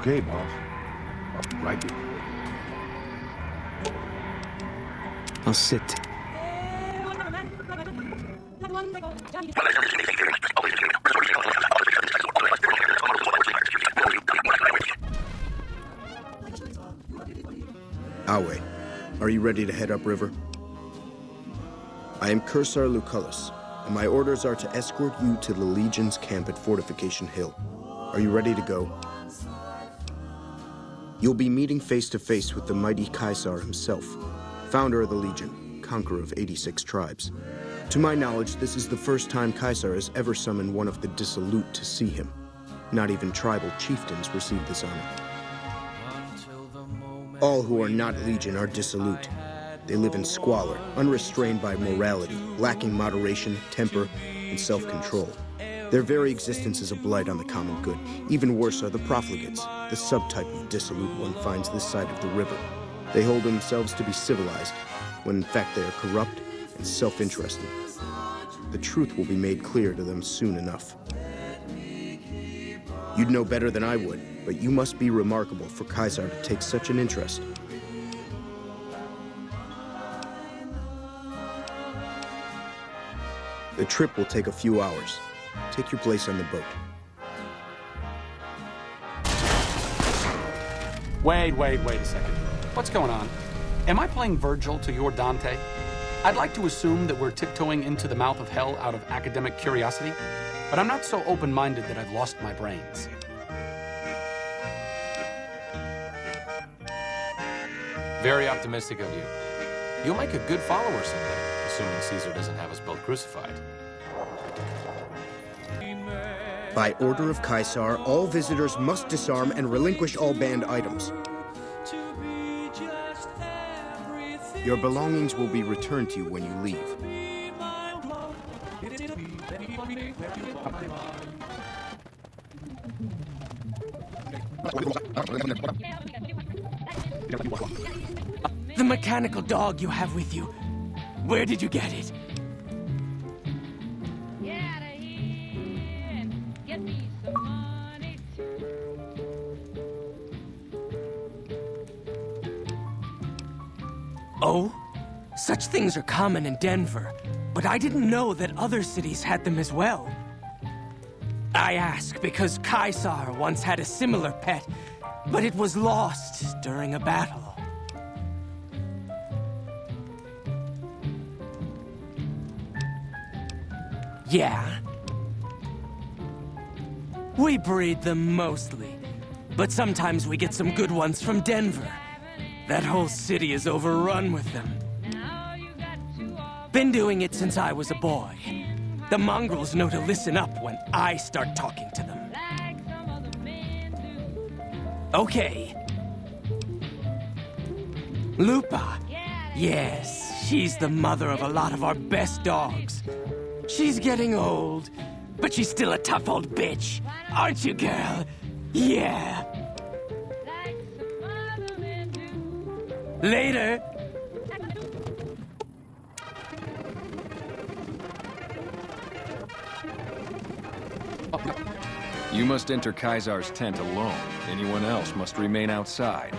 Okay, boss. Right here. I'll sit. Awe, are you ready to head upriver? I am Ceasar Lucullus, and my orders are to escort you to the Legion's camp at Fortification Hill. Are you ready to go? You'll be meeting face to face with the mighty Ceasar himself, founder of the Legion, conqueror of 86 tribes. To my knowledge, this is the first time Ceasar has ever summoned one of the dissolute to see him. Not even tribal chieftains receive this honor. All who are not Legion are dissolute. They live in squalor, unrestrained by morality, lacking moderation, temper, and self-control. Their very existence is a blight on the common good. Even worse are the profligates, the subtype of dissolute one finds this side of the river. They hold themselves to be civilized, when in fact they are corrupt and self-interested. The truth will be made clear to them soon enough. You'd know better than I would, but you must be remarkable for Ceasar to take such an interest. The trip will take a few hours. Take your place on the boat. Wait a second. What's going on? Am I playing Virgil to your Dante? I'd like to assume that we're tiptoeing into the mouth of hell out of academic curiosity, but I'm not so open-minded that I've lost my brains. Very optimistic of you. You'll make a good follower someday, assuming Caesar doesn't have us both crucified. By order of Ceasar, all visitors must disarm and relinquish all banned items. Your belongings will be returned to you when you leave. The mechanical dog you have with you. Where did you get it? Oh? Such things are common in Denver, but I didn't know that other cities had them as well. I ask because Ceasar once had a similar pet, but it was lost during a battle. Yeah? We breed them mostly, but sometimes we get some good ones from Denver. That whole city is overrun with them. Been doing it since I was a boy. The mongrels know to listen up when I start talking to them. Okay. Lupa. Yes, she's the mother of a lot of our best dogs. She's getting old, but she's still a tough old bitch. Aren't you, girl? Yeah. Later. You must enter Caesar's tent alone. Anyone else must remain outside.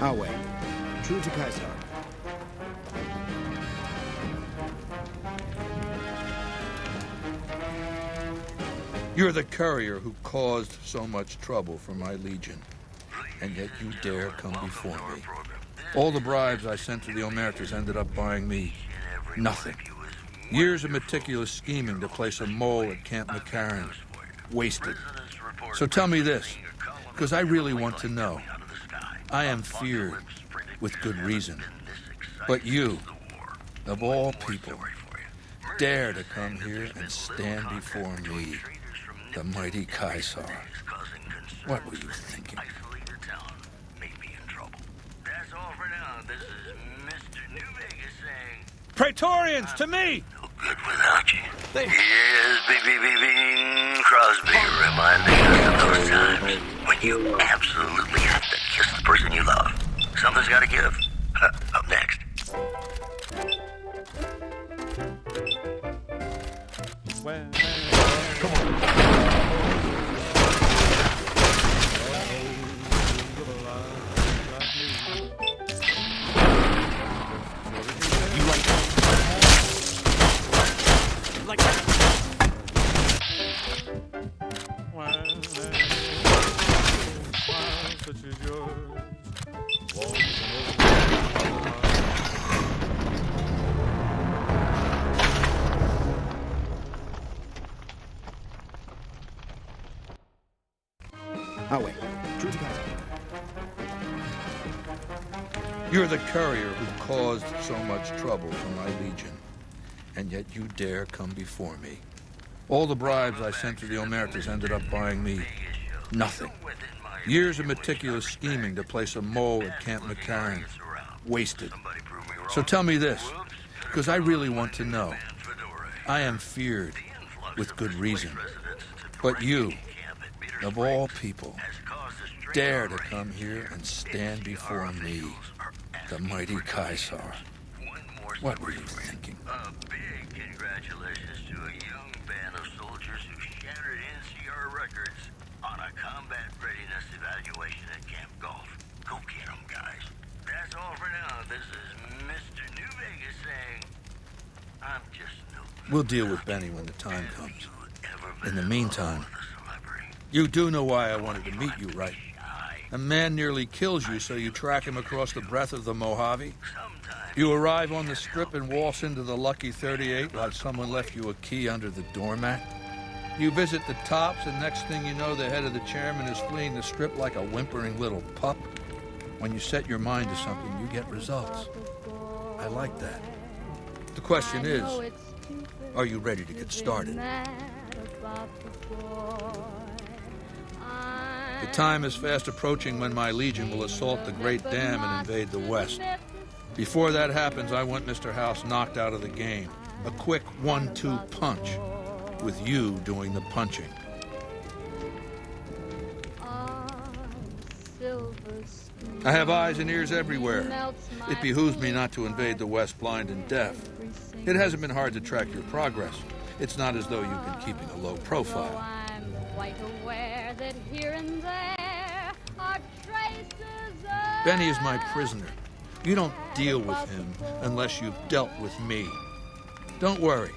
Awe, true to Ceasar. You're the courier who caused so much trouble for my Legion, and yet you dare come before me. All the bribes I sent to the Omertas ended up buying me nothing. Years of meticulous scheming to place a mole at Camp McCarran. Wasted. So tell me this, because I really want to know. I am feared, with good reason. But you, of all people, dare to come here and stand before me, the mighty Ceasar. What were you thinking? Praetorians, to me! No good without you. Yes, Bing Crosby, reminding us of those times when you absolutely have to kiss the person you love. Something's got to give. Up next. I'll wait. You're the courier who caused so much trouble for my legion, and yet you dare come before me. All the bribes I sent to the Omertas ended up buying me nothing. Years of meticulous scheming to place a mole at Camp McCarran. Wasted. So tell me this, because I really want to know. I am feared, with good reason. But you, of all people, dare to come here and stand before me, the mighty Ceasar. What were you thinking? A big congratulations to a young band of soldiers who shattered NCR records on a combat readiness evaluation at Camp Golf. Go get 'em, guys. That's all for now. This is Mr. New Vegas saying, I'm just no... We'll deal with Benny when the time comes. In the meantime, you do know why I wanted to meet you, right? A man nearly kills you, so you track him across the breadth of the Mojave. You arrive on the strip and waltz into the Lucky 38 like someone left you a key under the doormat. You visit the tops, and next thing you know, the head of the chairman is fleeing the strip like a whimpering little pup. When you set your mind to something, you get results. I like that. The question is, are you ready to get started? The time is fast approaching when my legion will assault the Great Dam and invade the West. Before that happens, I want Mr. House knocked out of the game. A quick 1-2 punch, with you doing the punching. I have eyes and ears everywhere. It behooves me not to invade the West blind and deaf. It hasn't been hard to track your progress. It's not as though you've been keeping a low profile. Benny is my prisoner. You don't deal with him unless you've dealt with me. Don't worry.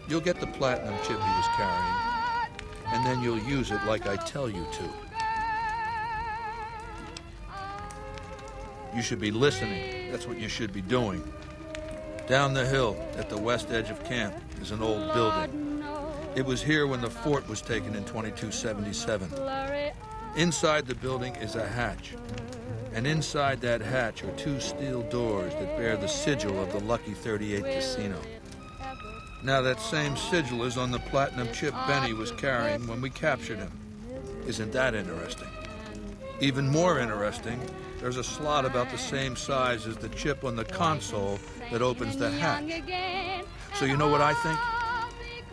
You'll get the platinum chip he was carrying, and then you'll use it like I tell you to. You should be listening. That's what you should be doing. Down the hill, at the west edge of camp, is an old building. It was here when the fort was taken in 2277. Inside the building is a hatch. And inside that hatch are 2 steel doors that bear the sigil of the Lucky 38 casino. Now that same sigil is on the platinum chip Benny was carrying when we captured him. Isn't that interesting? Even more interesting, there's a slot about the same size as the chip on the console that opens the hatch. So you know what I think?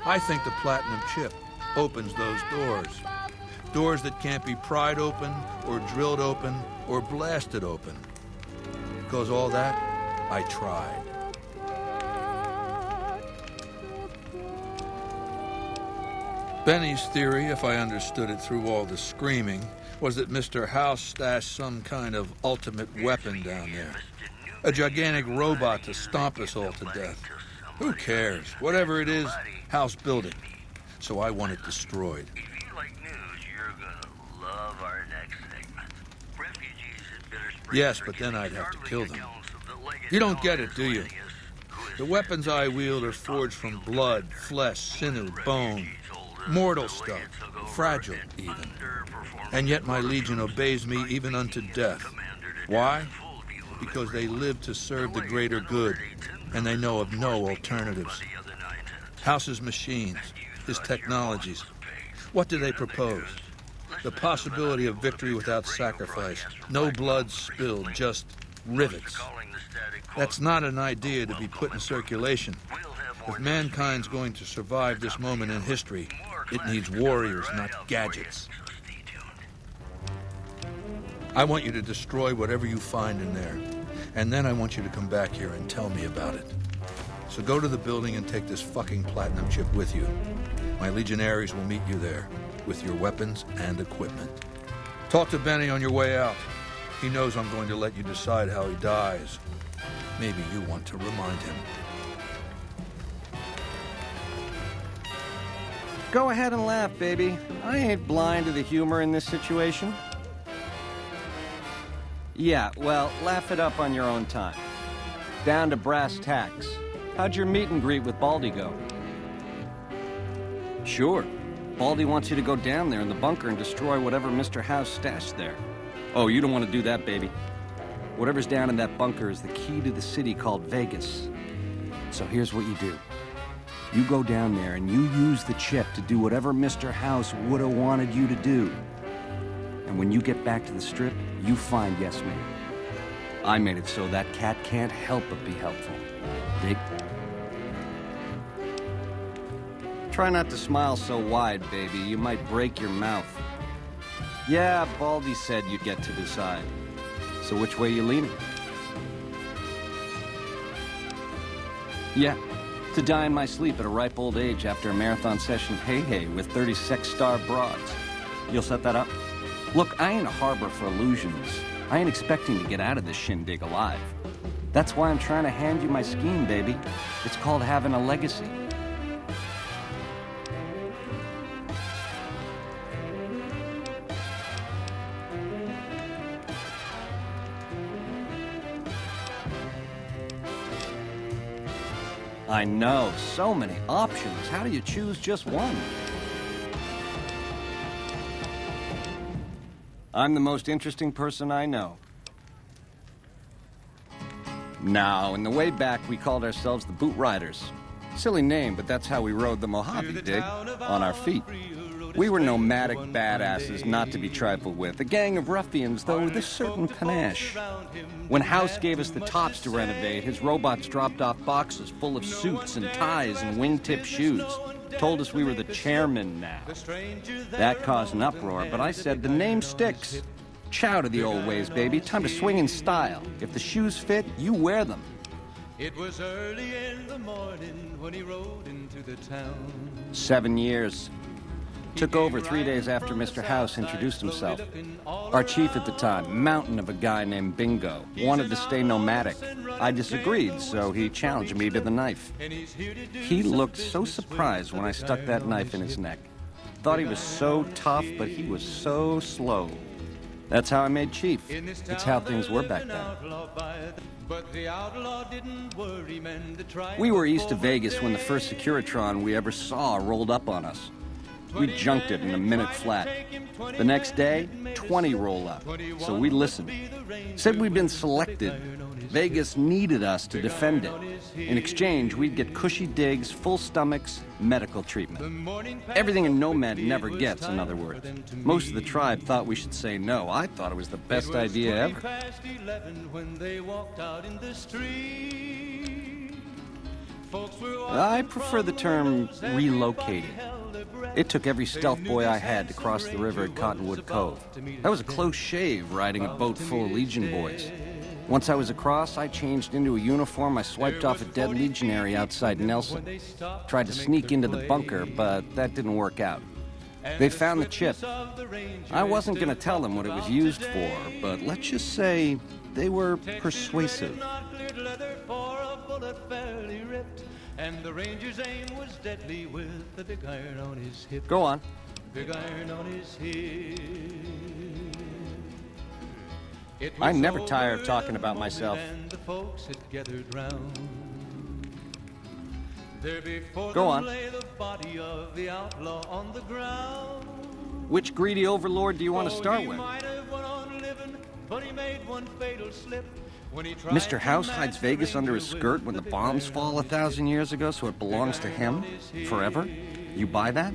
I think the platinum chip opens those doors. Doors that can't be pried open, or drilled open, or blasted open. Because all that, I tried. Benny's theory, if I understood it through all the screaming, was that Mr. House stashed some kind of ultimate weapon down there. A gigantic robot to stomp us all to death. Who cares? Whatever it is, House built it. So I want it destroyed. Yes, but then I'd have to kill them. You don't get it, do you? The weapons I wield are forged from blood, flesh, sinew, bone. Mortal stuff, fragile even. And yet my legion obeys me even unto death. Why? Because they live to serve the greater good, and they know of no alternatives. House's machines, his technologies. What do they propose? The possibility of victory without sacrifice. No blood spilled, just rivets. That's not an idea to be put in circulation. If mankind's going to survive this moment in history, it needs warriors, not gadgets. I want you to destroy whatever you find in there, and then I want you to come back here and tell me about it. So go to the building and take this fucking platinum chip with you. My legionaries will meet you there, with your weapons and equipment. Talk to Benny on your way out. He knows I'm going to let you decide how he dies. Maybe you want to remind him. Go ahead and laugh, baby. I ain't blind to the humor in this situation. Yeah, well, laugh it up on your own time. Down to brass tacks. How'd your meet and greet with Baldy go? Sure. Baldy wants you to go down there in the bunker and destroy whatever Mr. House stashed there. Oh, you don't want to do that, baby. Whatever's down in that bunker is the key to the city called Vegas. So here's what you do. You go down there and you use the chip to do whatever Mr. House would have wanted you to do. And when you get back to the Strip, you find Yes Man. I made it so that cat can't help but be helpful. Dig? Try not to smile so wide, baby. You might break your mouth. Yeah, Baldy said you'd get to decide. So which way you leaning? Yeah. To die in my sleep at a ripe old age after a marathon session hey-hey with 30 sex-star broads. You'll set that up? Look, I ain't a harbor for illusions. I ain't expecting to get out of this shindig alive. That's why I'm trying to hand you my scheme, baby. It's called having a legacy. I know, so many options. How do you choose just one? I'm the most interesting person I know. Now, in the way back, we called ourselves the Boot Riders. Silly name, but that's how we rode the Mojave, dig? On our feet. We were nomadic badasses, not to be trifled with. A gang of ruffians, though with a certain panache. When House gave us the tops to renovate, his robots dropped off boxes full of suits and ties and wingtip shoes. Told us we were the chairmen now. That caused an uproar, but I said the name sticks. Chow to the old ways, baby. Time to swing in style. If the shoes fit, you wear them. It was early in the morning when he rode into the town. 7 years. Took over 3 days after Mr. House introduced himself. Our chief at the time, mountain of a guy named Bingo, wanted to stay nomadic. I disagreed, so he challenged me to the knife. He looked so surprised when I stuck that knife in his neck. Thought he was so tough, but he was so slow. That's how I made chief. It's how things were back then. We were east of Vegas when the first Securitron we ever saw rolled up on us. We junked it in a minute flat. The next day, 20 roll up. So we listened. Said we'd been selected. Vegas needed us to defend it. In exchange, we'd get cushy digs, full stomachs, medical treatment. Everything a nomad never gets, in other words. Most of the tribe thought we should say no. I thought it was the best idea ever. I prefer the term relocated. It took every stealth boy I had to cross the river at Cottonwood Cove. That was a close shave riding a boat full of Legion boys. Once I was across, I changed into a uniform I swiped off a dead legionary outside Nelson. Tried to sneak into the bunker, but that didn't work out. They found the chip. I wasn't going to tell them what it was used for, but let's just say they were persuasive. And the ranger's aim was deadly with the big iron on his hip. Go on. Big iron on his hip. I never tire of talking about myself. And the folks had gathered round. There before Go on. Lay the body of the outlaw on the ground. Which greedy overlord do you want to start with? Might have went on living, but he made one fatal slip. Mr. House hides Vegas under his skirt when the bombs fall 1,000 years ago, so it belongs to him forever? You buy that?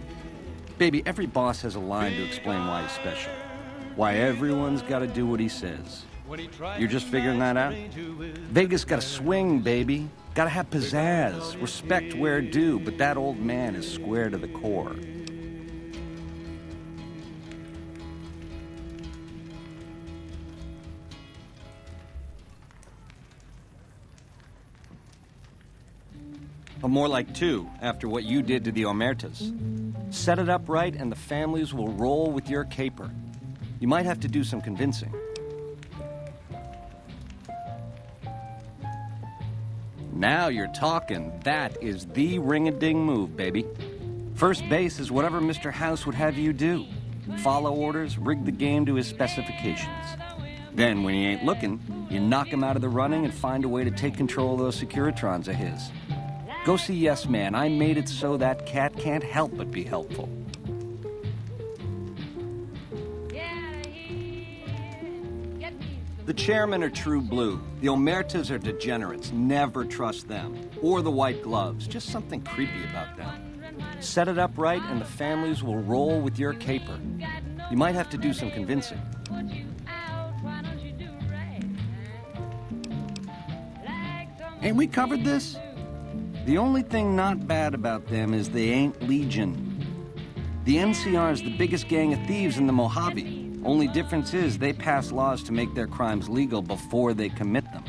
Baby, every boss has a line to explain why he's special. Why everyone's got to do what he says. You're just figuring that out? Vegas got to swing, baby. Got to have pizzazz, respect where due, but that old man is square to the core. Or more like 2, after what you did to the Omertas. Set it up right, and the families will roll with your caper. You might have to do some convincing. Now you're talking. That is the ring-a-ding move, baby. First base is whatever Mr. House would have you do. Follow orders, rig the game to his specifications. Then, when he ain't looking, you knock him out of the running and find a way to take control of those Securitrons of his. Go see Yes Man. I made it so that cat can't help but be helpful. The chairmen are true blue. The Omertas are degenerates. Never trust them. Or the white gloves. Just something creepy about them. Set it up right, and the families will roll with your caper. You might have to do some convincing. Ain't we covered this? The only thing not bad about them is they ain't Legion. The NCR is the biggest gang of thieves in the Mojave. Only difference is they pass laws to make their crimes legal before they commit them.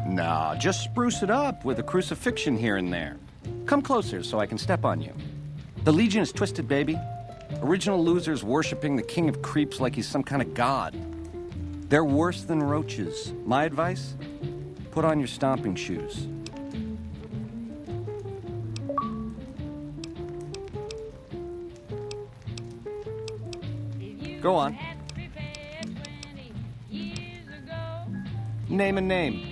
Nah, just spruce it up with a crucifixion here and there. Come closer so I can step on you. The Legion is twisted, baby. Original losers worshiping the king of creeps like he's some kind of god. They're worse than roaches. My advice? Put on your stomping shoes. Go on. Name a name.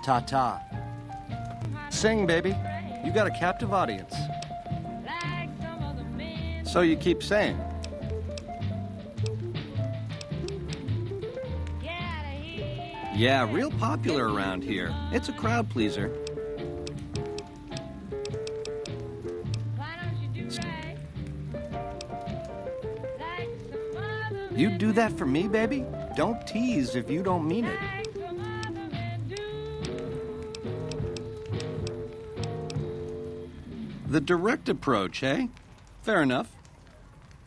Ta-ta. Sing, baby. You got a captive audience. So you keep saying. Yeah, real popular around here. It's a crowd pleaser. You do that for me, baby? Don't tease if you don't mean it. The direct approach, eh? Fair enough.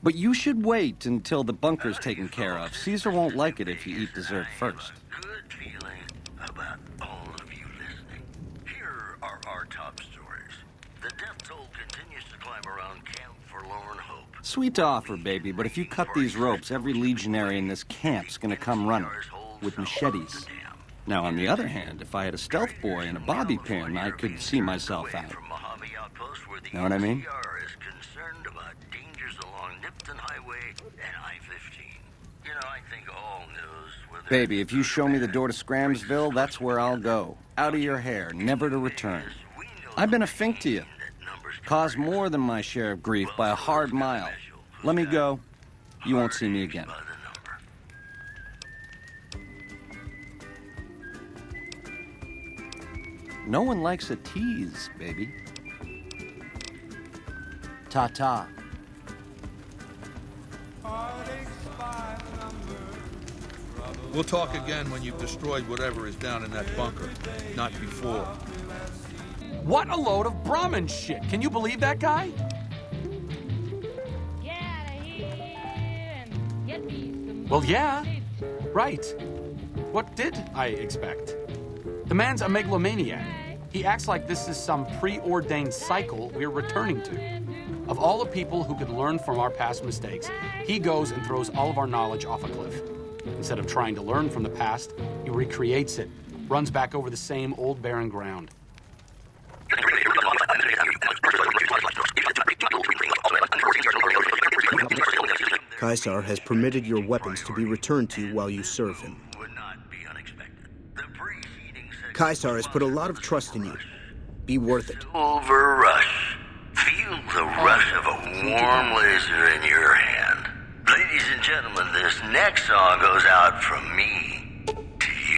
But you should wait until the bunker's taken care of. Caesar won't like it if you eat dessert first. Good feeling about all of you listening. Here are our top stories. The death toll continues to climb around Camp Forlorn Hope. Sweet offer, baby, but if you cut these ropes, every legionary in this camp's gonna come running with machetes. Now, on the other hand, if I had a stealth boy and a bobby pin, I could see myself out. Know what I mean? Is concerned about dangers along Nipton Highway and I-15. You know, I think all knows. Baby, if you show me the door to Scramsville, that's where I'll go. Out of your hair, never to return. I've been a fink to you. Caused more than my share of grief by a hard mile. Let me go. You won't see me again. No one likes a tease, baby. Ta-ta. We'll talk again when you've destroyed whatever is down in that bunker. Not before. What a load of Brahmin shit. Can you believe that guy? Well, yeah. Right. What did I expect? The man's a megalomaniac. He acts like this is some preordained cycle we're returning to. Of all the people who could learn from our past mistakes, he goes and throws all of our knowledge off a cliff. Instead of trying to learn from the past, he recreates it, runs back over the same old barren ground. Ceasar has permitted your weapons to be returned to you while you serve him. Ceasar has put a lot of trust in you. Be worth it. Silver rush. Feel the rush of a warm laser in your hand. Ladies and gentlemen, this next song goes out from me